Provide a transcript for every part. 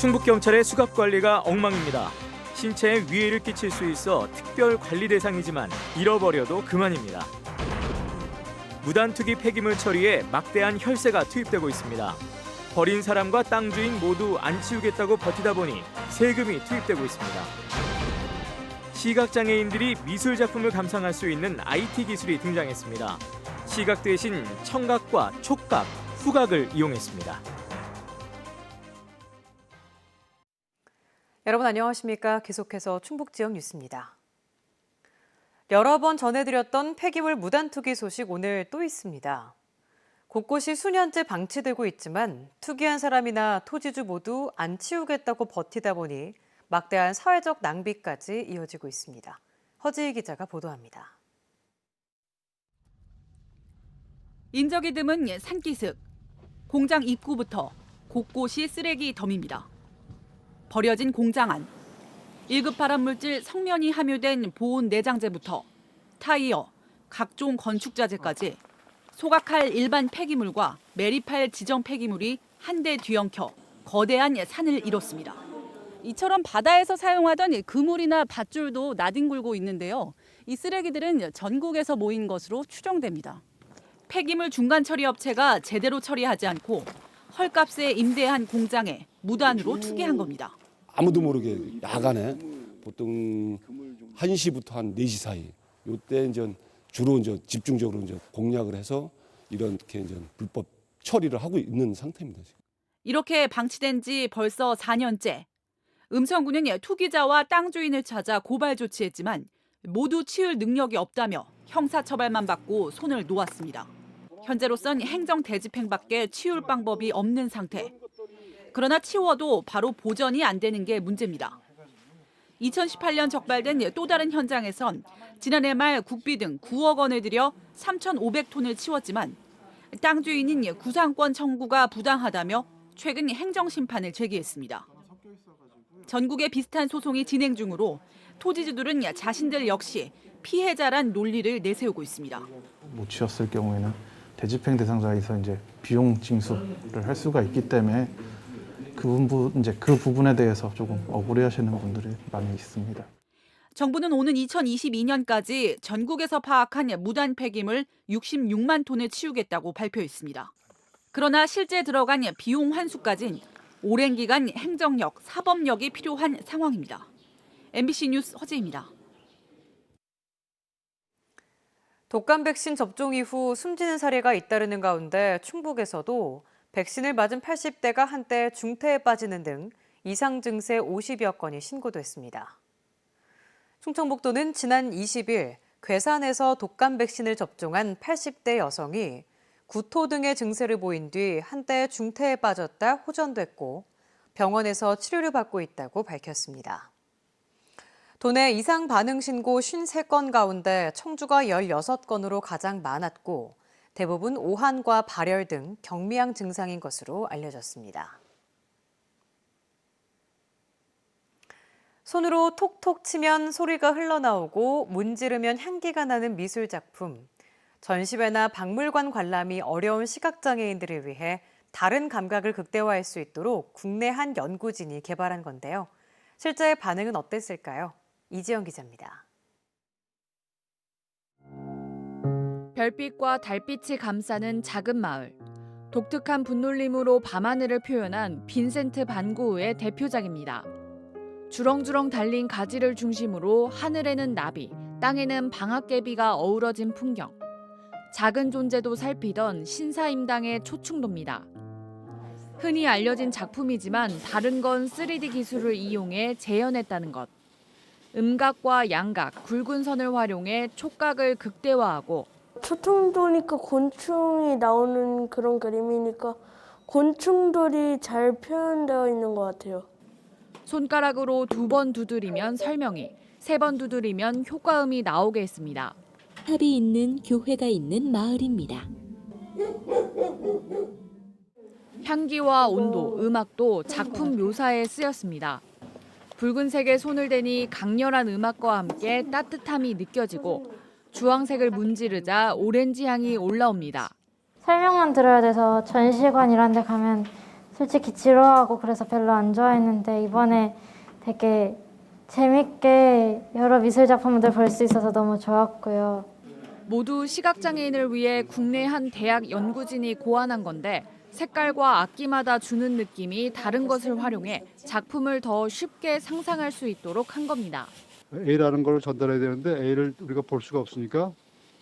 충북경찰의 수갑 관리가 엉망입니다. 신체에 위해를 끼칠 수 있어 특별 관리 대상이지만 잃어버려도 그만입니다. 무단투기 폐기물 처리에 막대한 혈세가 투입되고 있습니다. 버린 사람과 땅 주인 모두 안 치우겠다고 버티다 보니 세금이 투입되고 있습니다. 시각장애인들이 미술 작품을 감상할 수 있는 IT 기술이 등장했습니다. 시각 대신 청각과 촉각, 후각을 이용했습니다. 여러분 안녕하십니까? 계속해서 충북 지역 뉴스입니다. 여러 번 전해드렸던 폐기물 무단투기 소식 오늘 또 있습니다. 곳곳이 수년째 방치되고 있지만 투기한 사람이나 토지주 모두 안 치우겠다고 버티다 보니 막대한 사회적 낭비까지 이어지고 있습니다. 허지희 기자가 보도합니다. 인적이 드문 산기슭. 공장 입구부터 곳곳이 쓰레기 덤입니다. 버려진 공장 안. 1급 발암물질 성면이 함유된 보온 내장재부터 타이어, 각종 건축자재까지 소각할 일반 폐기물과 매립할 지정 폐기물이 한데 뒤엉켜 거대한 산을 이뤘습니다. 이처럼 바다에서 사용하던 그물이나 밧줄도 나뒹굴고 있는데요. 이 쓰레기들은 전국에서 모인 것으로 추정됩니다. 폐기물 중간 처리 업체가 제대로 처리하지 않고 헐값에 임대한 공장에 무단으로 투기한 겁니다. 아무도 모르게 야간에 보통 1시부터 한 4시 사이 이때 이제 주로 이제 집중적으로 이제 공략을 해서 이렇게 이제 불법 처리를 하고 있는 상태입니다. 지금. 이렇게 방치된 지 벌써 4년째. 음성군은 투기자와 땅 주인을 찾아 고발 조치했지만 모두 치울 능력이 없다며 형사처벌만 받고 손을 놓았습니다. 현재로선 행정 대집행밖에 치울 방법이 없는 상태. 그러나 치워도 바로 보전이 안 되는 게 문제입니다. 2018년 적발된 또 다른 현장에선 지난해 말 국비 등 9억 원을 들여 3,500톤을 치웠지만 땅 주인인 구상권 청구가 부당하다며 최근 행정심판을 제기했습니다. 전국에 비슷한 소송이 진행 중으로 토지주들은 자신들 역시 피해자란 논리를 내세우고 있습니다. 못 치웠을 경우에는 대집행 대상자에서 이제 비용 징수를 할 수가 있기 때문에 그 부분에 대해서 조금 억울해하시는 분들이 많이 있습니다. 정부는 오는 2022년까지 전국에서 파악한 무단 폐기물 66만 톤을 치우겠다고 발표했습니다. 그러나 실제 들어간 비용 환수까진 오랜 기간 행정력, 사법력이 필요한 상황입니다. MBC 뉴스 허지입니다. 독감 백신 접종 이후 숨지는 사례가 잇따르는 가운데 충북에서도 백신을 맞은 80대가 한때 중태에 빠지는 등 이상 증세 50여 건이 신고됐습니다. 충청북도는 지난 20일 괴산에서 독감 백신을 접종한 80대 여성이 구토 등의 증세를 보인 뒤 한때 중태에 빠졌다 호전됐고 병원에서 치료를 받고 있다고 밝혔습니다. 도내 이상 반응 신고 53건 가운데 청주가 16건으로 가장 많았고 대부분 오한과 발열 등 경미한 증상인 것으로 알려졌습니다. 손으로 톡톡 치면 소리가 흘러나오고 문지르면 향기가 나는 미술 작품. 전시회나 박물관 관람이 어려운 시각장애인들을 위해 다른 감각을 극대화할 수 있도록 국내 한 연구진이 개발한 건데요. 실제 반응은 어땠을까요? 이지영 기자입니다. 별빛과 달빛이 감싸는 작은 마을. 독특한 분놀림으로 밤하늘을 표현한 빈센트 반 고흐의 대표작입니다. 주렁주렁 달린 가지를 중심으로 하늘에는 나비, 땅에는 방앗개비가 어우러진 풍경. 작은 존재도 살피던 신사임당의 초충도입니다. 흔히 알려진 작품이지만 다른 건 3D 기술을 이용해 재현했다는 것. 음각과 양각, 굵은 선을 활용해 촉각을 극대화하고 초통도니까 곤충이 나오는 그런 그림이니까 곤충들이 잘 표현되어 있는 것 같아요. 손가락으로 2번 두드리면 설명이, 3번 두드리면 효과음이 나오게 했습니다. 탑이 있는 교회가 있는 마을입니다. 향기와 온도, 음악도 작품 묘사에 쓰였습니다. 붉은색에 손을 대니 강렬한 음악과 함께 따뜻함이 느껴지고 주황색을 문지르자 오렌지 향이 올라옵니다. 설명만 들어야 돼서 전시관 이런 데 가면 솔직히 지루하고 그래서 별로 안 좋아했는데 이번에 되게 재밌게 여러 미술 작품들 볼 수 있어서 너무 좋았고요. 모두 시각장애인을 위해 국내 한 대학 연구진이 고안한 건데 색깔과 악기마다 주는 느낌이 다른 것을 활용해 작품을 더 쉽게 상상할 수 있도록 한 겁니다. A라는 걸 전달해야 되는데 A를 우리가 볼 수가 없으니까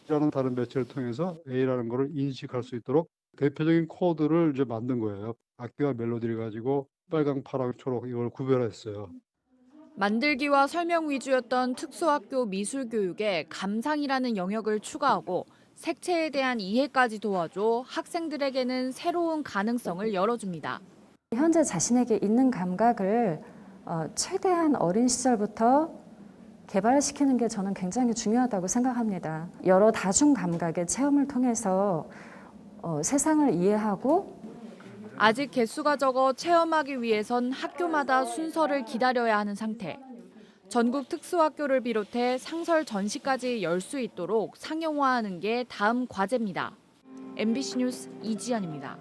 B라는 다른 매체를 통해서 A라는 걸 인식할 수 있도록 대표적인 코드를 이제 만든 거예요. 악기와 멜로디를 가지고 빨강, 파랑, 초록 이걸 구별했어요. 만들기와 설명 위주였던 특수학교 미술교육에 감상이라는 영역을 추가하고 색채에 대한 이해까지 도와줘 학생들에게는 새로운 가능성을 열어줍니다. 현재 자신에게 있는 감각을 최대한 어린 시절부터 개발시키는 게 저는 굉장히 중요하다고 생각합니다. 여러 다중 감각의 체험을 통해서 세상을 이해하고 아직 개수가 적어 체험하기 위해선 학교마다 순서를 기다려야 하는 상태. 전국 특수학교를 비롯해 상설 전시까지 열 수 있도록 상용화하는 게 다음 과제입니다. MBC 뉴스 이지연입니다.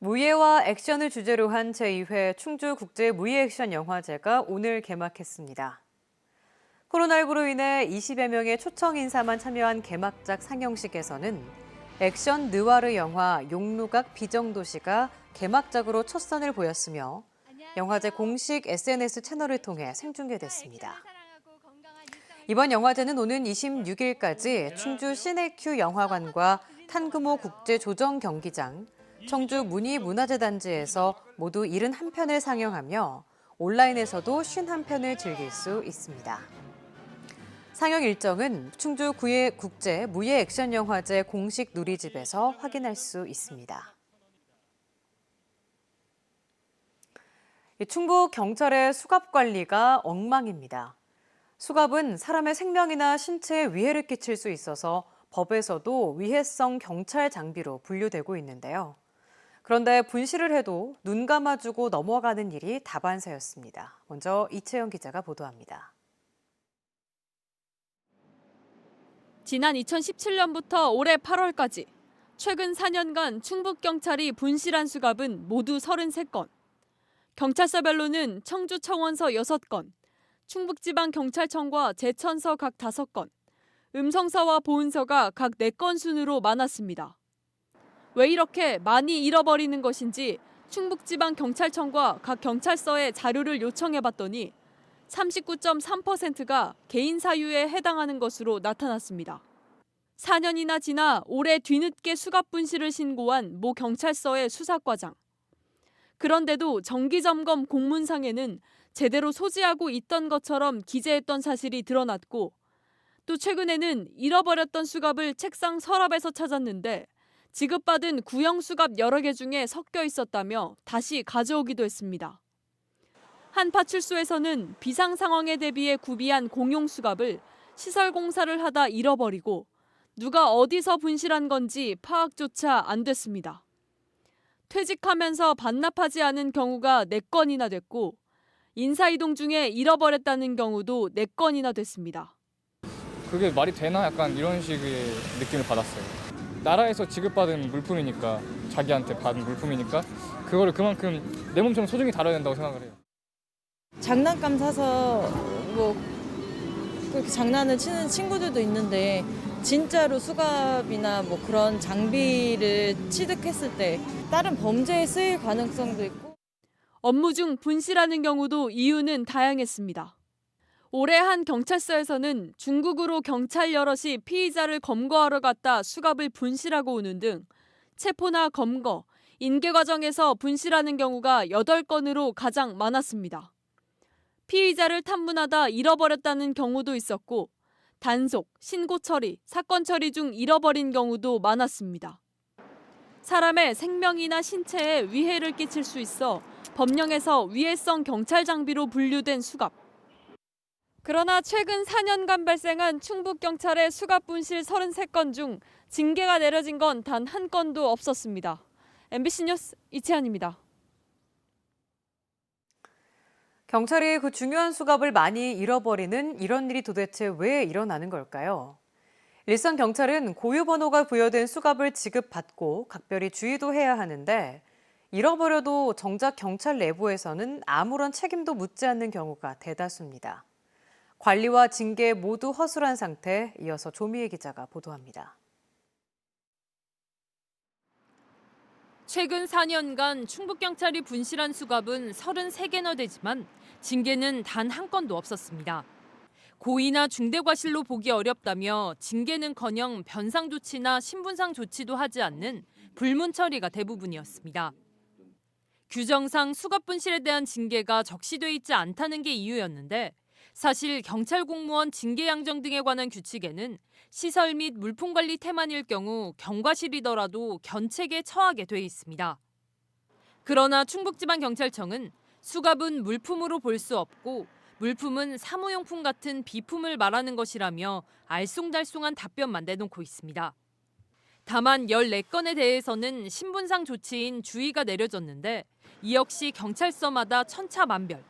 무예와 액션을 주제로 한 제2회 충주국제무예액션영화제가 오늘 개막했습니다. 코로나19로 인해 20여 명의 초청 인사만 참여한 개막작 상영식에서는 액션 느와르 영화 용루각 비정도시가 개막작으로 첫 선을 보였으며 영화제 공식 SNS 채널을 통해 생중계됐습니다. 이번 영화제는 오는 26일까지 충주 시네큐 영화관과 탄금호 국제조정경기장, 청주 문희문화재단지에서 모두 71편을 상영하며 온라인에서도 51편을 즐길 수 있습니다. 상영 일정은 충주 국제 무예 액션 영화제 공식 누리집에서 확인할 수 있습니다. 충북 경찰의 수갑 관리가 엉망입니다. 수갑은 사람의 생명이나 신체에 위해를 끼칠 수 있어서 법에서도 위해성 경찰 장비로 분류되고 있는데요. 그런데 분실을 해도 눈 감아주고 넘어가는 일이 다반사였습니다. 먼저 이채영 기자가 보도합니다. 지난 2017년부터 올해 8월까지 최근 4년간 충북경찰이 분실한 수갑은 모두 33건. 경찰서별로는 청주청원서 6건, 충북지방경찰청과 제천서 각 5건, 음성서와 보은서가 각 4건 순으로 많았습니다. 왜 이렇게 많이 잃어버리는 것인지 충북지방경찰청과 각 경찰서에 자료를 요청해봤더니 39.3%가 개인 사유에 해당하는 것으로 나타났습니다. 4년이나 지나 올해 뒤늦게 수갑 분실을 신고한 모 경찰서의 수사과장. 그런데도 정기점검 공문상에는 제대로 소지하고 있던 것처럼 기재했던 사실이 드러났고 또 최근에는 잃어버렸던 수갑을 책상 서랍에서 찾았는데 지급받은 구형 수갑 여러 개 중에 섞여 있었다며 다시 가져오기도 했습니다. 한 파출소에서는 비상 상황에 대비해 구비한 공용 수갑을 시설 공사를 하다 잃어버리고 누가 어디서 분실한 건지 파악조차 안 됐습니다. 퇴직하면서 반납하지 않은 경우가 4건이나 됐고 인사이동 중에 잃어버렸다는 경우도 4건이나 됐습니다. 그게 말이 되나? 약간 이런 식의 느낌을 받았어요. 나라에서 지급받은 물품이니까 자기한테 받은 물품이니까 그거를 그만큼 내 몸처럼 소중히 다뤄야 된다고 생각을 해요. 장난감 사서 뭐 그렇게 장난을 치는 친구들도 있는데 진짜로 수갑이나 뭐 그런 장비를 취득했을 때 다른 범죄에 쓰일 가능성도 있고 업무 중 분실하는 경우도 이유는 다양했습니다. 올해 한 경찰서에서는 중국으로 경찰 여럿이 피의자를 검거하러 갔다 수갑을 분실하고 오는 등 체포나 검거, 인계 과정에서 분실하는 경우가 8건으로 가장 많았습니다. 피의자를 탐문하다 잃어버렸다는 경우도 있었고 단속, 신고 처리, 사건 처리 중 잃어버린 경우도 많았습니다. 사람의 생명이나 신체에 위해를 끼칠 수 있어 법령에서 위해성 경찰 장비로 분류된 수갑. 그러나 최근 4년간 발생한 충북경찰의 수갑 분실 33건 중 징계가 내려진 건 단 한 건도 없었습니다. MBC 뉴스 이채연입니다. 경찰이 그 중요한 수갑을 많이 잃어버리는 이런 일이 도대체 왜 일어나는 걸까요? 일선 경찰은 고유 번호가 부여된 수갑을 지급받고 각별히 주의도 해야 하는데 잃어버려도 정작 경찰 내부에서는 아무런 책임도 묻지 않는 경우가 대다수입니다. 관리와 징계 모두 허술한 상태, 이어서 조미애 기자가 보도합니다. 최근 4년간 충북경찰이 분실한 수갑은 33개나 되지만 징계는 단 한 건도 없었습니다. 고의나 중대과실로 보기 어렵다며 징계는커녕 변상 조치나 신분상 조치도 하지 않는 불문 처리가 대부분이었습니다. 규정상 수갑 분실에 대한 징계가 적시돼 있지 않다는 게 이유였는데 사실 경찰 공무원 징계 양정 등에 관한 규칙에는 시설 및 물품 관리 태만일 경우 경과실이더라도 견책에 처하게 돼 있습니다. 그러나 충북지방경찰청은 수갑은 물품으로 볼 수 없고 물품은 사무용품 같은 비품을 말하는 것이라며 알쏭달쏭한 답변만 내놓고 있습니다. 다만 14건에 대해서는 신분상 조치인 주의가 내려졌는데 이 역시 경찰서마다 천차만별.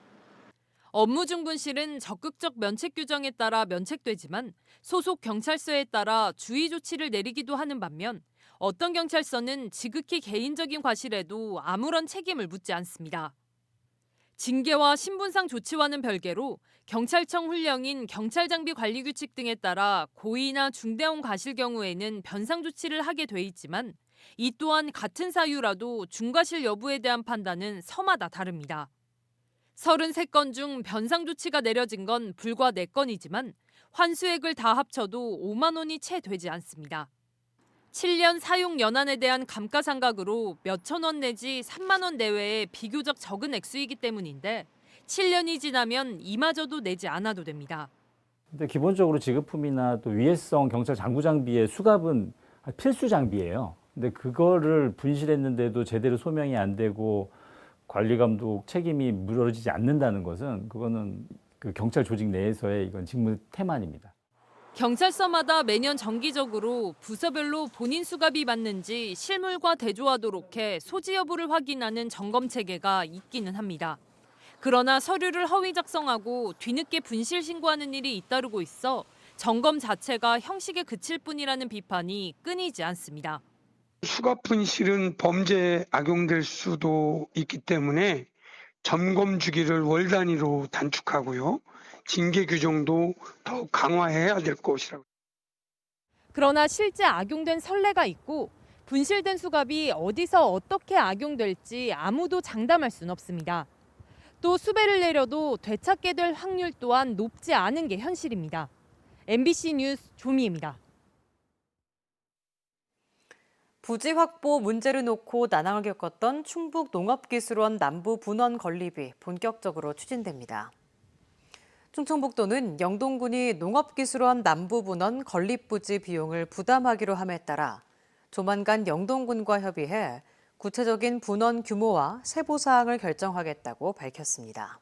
업무 중 분실은 적극적 면책 규정에 따라 면책되지만 소속 경찰서에 따라 주의 조치를 내리기도 하는 반면 어떤 경찰서는 지극히 개인적인 과실에도 아무런 책임을 묻지 않습니다. 징계와 신분상 조치와는 별개로 경찰청 훈령인 경찰장비관리규칙 등에 따라 고의나 중대형 과실 경우에는 변상 조치를 하게 돼 있지만 이 또한 같은 사유라도 중과실 여부에 대한 판단은 서마다 다릅니다. 33건 중 변상 조치가 내려진 건 불과 4건이지만 환수액을 다 합쳐도 5만 원이 채 되지 않습니다. 7년 사용 연한에 대한 감가상각으로 몇천 원 내지 3만 원 내외의 비교적 적은 액수이기 때문인데 7년이 지나면 이마저도 내지 않아도 됩니다. 근데 기본적으로 지급품이나 또 위해성 경찰 장구 장비의 수갑은 필수 장비예요. 근데 그거를 분실했는데도 제대로 소명이 안 되고 관리 감독 책임이 물어지지 않는다는 것은 그거는 그 경찰 조직 내에서의 이건 직무 태만입니다. 경찰서마다 매년 정기적으로 부서별로 본인 수갑이 맞는지 실물과 대조하도록 해 소지 여부를 확인하는 점검 체계가 있기는 합니다. 그러나 서류를 허위 작성하고 뒤늦게 분실 신고하는 일이 잇따르고 있어 점검 자체가 형식에 그칠 뿐이라는 비판이 끊이지 않습니다. 수갑 분실은 범죄에 악용될 수도 있기 때문에 점검 주기를 월 단위로 단축하고요. 징계 규정도 더욱 강화해야 될 것이라고. 그러나 실제 악용된 선례가 있고 분실된 수갑이 어디서 어떻게 악용될지 아무도 장담할 수는 없습니다. 또 수배를 내려도 되찾게 될 확률 또한 높지 않은 게 현실입니다. MBC 뉴스 조미입니다. 부지 확보 문제를 놓고 난항을 겪었던 충북 농업기술원 남부 분원 건립이 본격적으로 추진됩니다. 충청북도는 영동군이 농업기술원 남부 분원 건립 부지 비용을 부담하기로 함에 따라 조만간 영동군과 협의해 구체적인 분원 규모와 세부 사항을 결정하겠다고 밝혔습니다.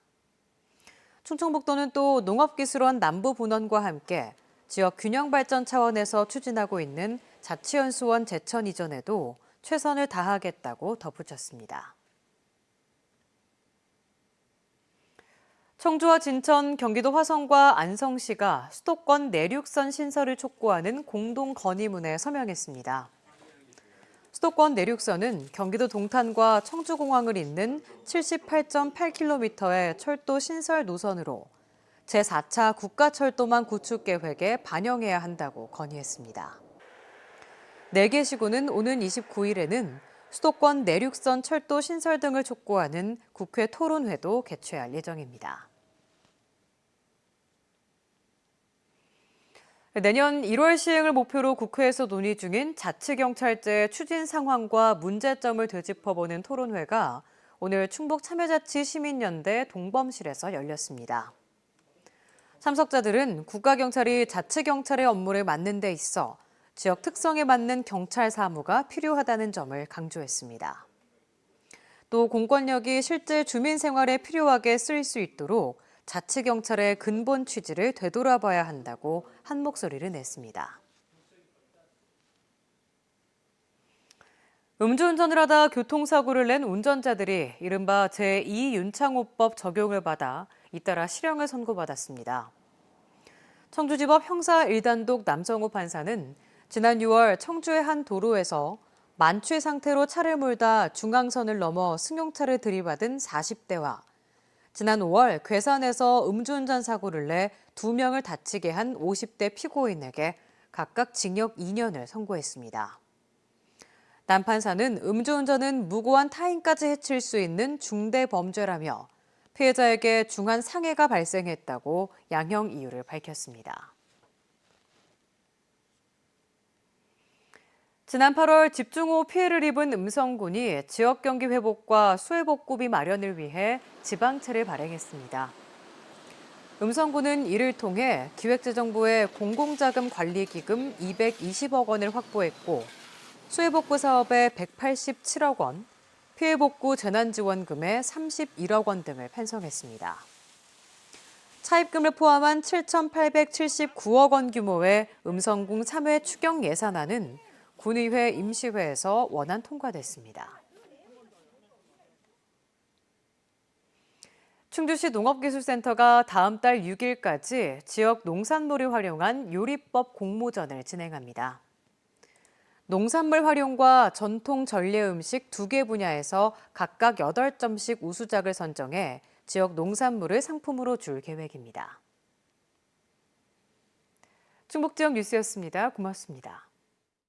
충청북도는 또 농업기술원 남부 분원과 함께 지역 균형 발전 차원에서 추진하고 있는 자치연수원 제천 이전에도 최선을 다하겠다고 덧붙였습니다. 청주와 진천, 경기도 화성과 안성시가 수도권 내륙선 신설을 촉구하는 공동 건의문에 서명했습니다. 수도권 내륙선은 경기도 동탄과 청주공항을 잇는 78.8km의 철도 신설 노선으로 제4차 국가철도망 구축 계획에 반영해야 한다고 건의했습니다. 4개 시군은 오는 29일에는 수도권 내륙선 철도 신설 등을 촉구하는 국회 토론회도 개최할 예정입니다. 내년 1월 시행을 목표로 국회에서 논의 중인 자치경찰제 추진 상황과 문제점을 되짚어보는 토론회가 오늘 충북 참여자치시민연대 동범실에서 열렸습니다. 참석자들은 국가경찰이 자치경찰의 업무를 맡는 데 있어 지역 특성에 맞는 경찰 사무가 필요하다는 점을 강조했습니다. 또 공권력이 실제 주민 생활에 필요하게 쓰일 수 있도록 자치경찰의 근본 취지를 되돌아봐야 한다고 한 목소리를 냈습니다. 음주운전을 하다 교통사고를 낸 운전자들이 이른바 제2윤창호법 적용을 받아 잇따라 실형을 선고받았습니다. 청주지법 형사 1단독 남정우 판사는 지난 6월 청주의 한 도로에서 만취 상태로 차를 몰다 중앙선을 넘어 승용차를 들이받은 40대와 지난 5월 괴산에서 음주운전 사고를 내 2명을 다치게 한 50대 피고인에게 각각 징역 2년을 선고했습니다. 남 판사는 음주운전은 무고한 타인까지 해칠 수 있는 중대 범죄라며 피해자에게 중한 상해가 발생했다고 양형 이유를 밝혔습니다. 지난 8월 집중호우 피해를 입은 음성군이 지역 경기 회복과 수해 복구비 마련을 위해 지방채를 발행했습니다. 음성군은 이를 통해 기획재정부의 공공자금 관리기금 220억 원을 확보했고 수해 복구 사업에 187억 원, 피해 복구 재난지원금에 31억 원 등을 편성했습니다. 차입금을 포함한 7,879억 원 규모의 음성군 3회 추경 예산안은 군의회 임시회에서 원안 통과됐습니다. 충주시 농업기술센터가 다음 달 6일까지 지역 농산물을 활용한 요리법 공모전을 진행합니다. 농산물 활용과 전통 전래 음식 2개 분야에서 각각 8점씩 우수작을 선정해 지역 농산물을 상품으로 줄 계획입니다. 충북지역 뉴스였습니다. 고맙습니다.